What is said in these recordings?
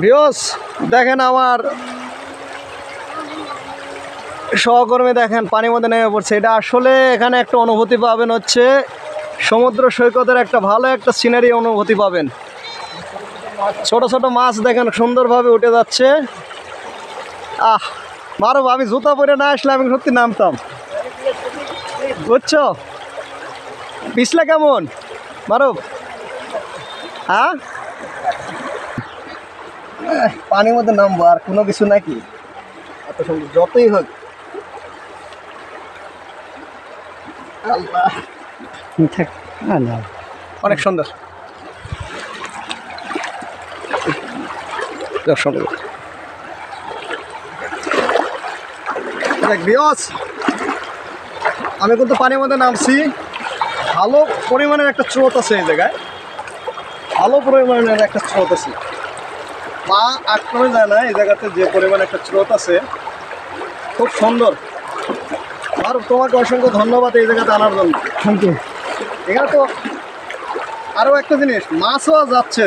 Viewers দেখেন আমার সহকর্মী দেখেন পানির মধ্যে নেমে পড়ছে। এটা আসলে এখানে একটা অনুভূতি পাবেন, হচ্ছে সমুদ্র সৈকতের একটা ভালো একটা সিনারি অনুভূতি পাবেন। ছোট ছোট মাছ দেখেন সুন্দরভাবে উঠে যাচ্ছে। মারো, আমি জুতা পরে না আসলে আমি সত্যি নামতাম, বুঝছো? পিছলে কেমন মারো? হ্যাঁ, পানির মধ্যে নামবো আর কোনো কিছু নাকি, এত সুন্দর যতই হোক। অনেক সুন্দর আমি কিন্তু পানির মধ্যে নামছি। ভালো পরিমাণের একটা স্রোত আছে এই জায়গায়, ভালো পরিমাণের একটা স্রোত আছে, পা আটকানো যায় না এই জায়গাতে, যে পরিমাণে একটা স্রোত আছে খুব সুন্দর। আর তোমাকে অসংখ্য ধন্যবাদ এই জায়গাতে আনার জন্য। Thank you. এখানে তো আরও একটা জিনিস, মাছও যাচ্ছে,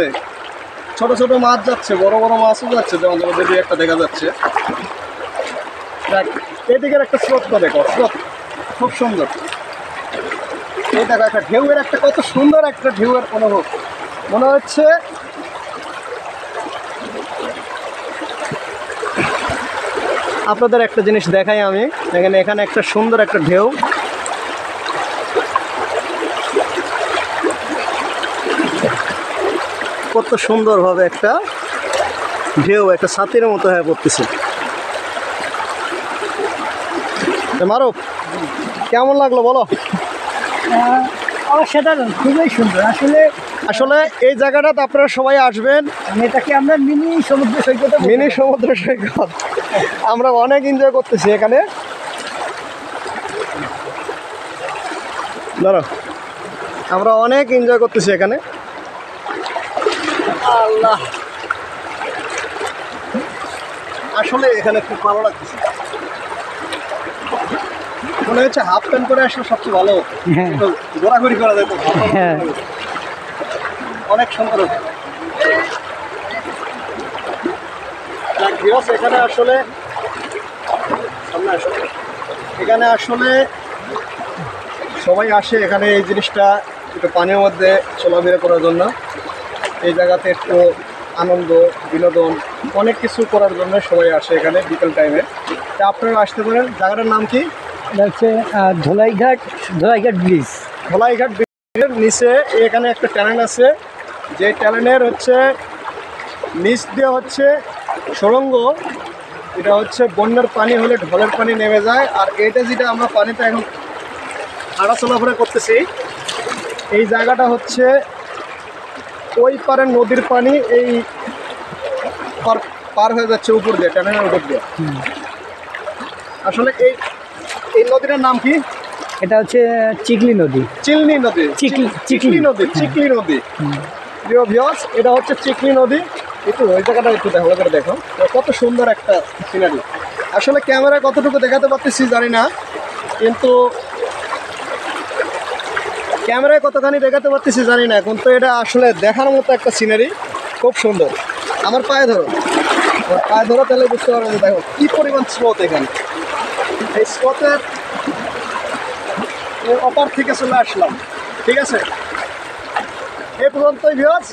ছোট ছোট মাছ যাচ্ছে, বড় বড় মাছও যাচ্ছে, যেমন যদি একটা দেখা যাচ্ছে। এদিকের একটা স্রোতটা দেখো, স্রোত খুব সুন্দর। এই দেখো একটা ঢেউয়ের একটা কত সুন্দর একটা ঢেউয়ের অনুভব মনে হচ্ছে। আপনাদের একটা জিনিস দেখাই আমি, এখানে একটা সুন্দর একটা ঢেউ, কত সুন্দরভাবে একটা ঢেউ একটা ছাতির মতো হয়ে পড়তেছে। মারুফ, কেমন লাগলো বলো? অসাধারণ, খুবই সুন্দর। আসলে এই জায়গাটাতে আপনারা সবাই আসবেন। এটাকে আমরা মিনি সমুদ্র সৈকত, মিনি সমুদ্র সৈকত। আমরা অনেক এনজয় করতেছি এখানে। ধরো, আমরা অনেক এনজয় করতেছি এখানে। আল্লাহ, আসলে এখানে খুব ভালো লাগতেছে। মনে হচ্ছে হাফ প্যান্ট করে আসলে সবচেয়ে ভালো, ঘোরাঘুরি করা যেত। অনেক সুন্দর। এখানে আসলে এখানে আসলে সবাই আসে এখানে এই জিনিসটা একটু পানির মধ্যে চলাফেরা করার জন্য। এই জায়গাতে একটু আনন্দ বিনোদন অনেক কিছু করার জন্য সবাই আসে এখানে বিকেল টাইমে। তা আপনারা আসতে পারেন। জায়গাটার নাম কি? হচ্ছে ধোলাইঘাট ব্রিজ। ধোলাইঘাট ব্রিজের নিচে এখানে একটা ট্যালেন্ট আছে, যে ট্যালেন্টের হচ্ছে নিচ দিয়ে হচ্ছে সুড়ঙ্গ। এটা হচ্ছে বন্যার পানি হলে ঢলের পানি নেমে যায়, আর এটা যেটা আমরা পানিতে এখন হাঁটা চলাফেরা করতেছি, এই জায়গাটা হচ্ছে ওই পারের নদীর পানি এই পার হয়ে যাচ্ছে উপর দিয়ে, ট্যালেন্টের উপর দিয়ে। আসলে এই নদীটার নাম কি? এটা হচ্ছে চিকলি নদী। চিকলি নদী। প্রিয় ভিউয়ার্স, এটা হচ্ছে চিকলি নদী। একটু ওই জায়গাটা একটু ভালো করে দেখো, কত সুন্দর একটা সিনারি। আসলে ক্যামেরায় কতটুকু দেখাতে পারতেছি জানি না, কিন্তু ক্যামেরায় কতখানি দেখাতে পারতেছি জানি না, কিন্তু এটা আসলে দেখার মতো একটা সিনারি, খুব সুন্দর। আমার পায়ে ধরো, তাহলে বুঝতে পারবো। দেখো কি পরিমাণ স্রোত এখানে। এই স্রোতের অপার থেকে চলে আসলাম। ঠিক আছে, এই পর্যন্তই ভিউয়ার্স।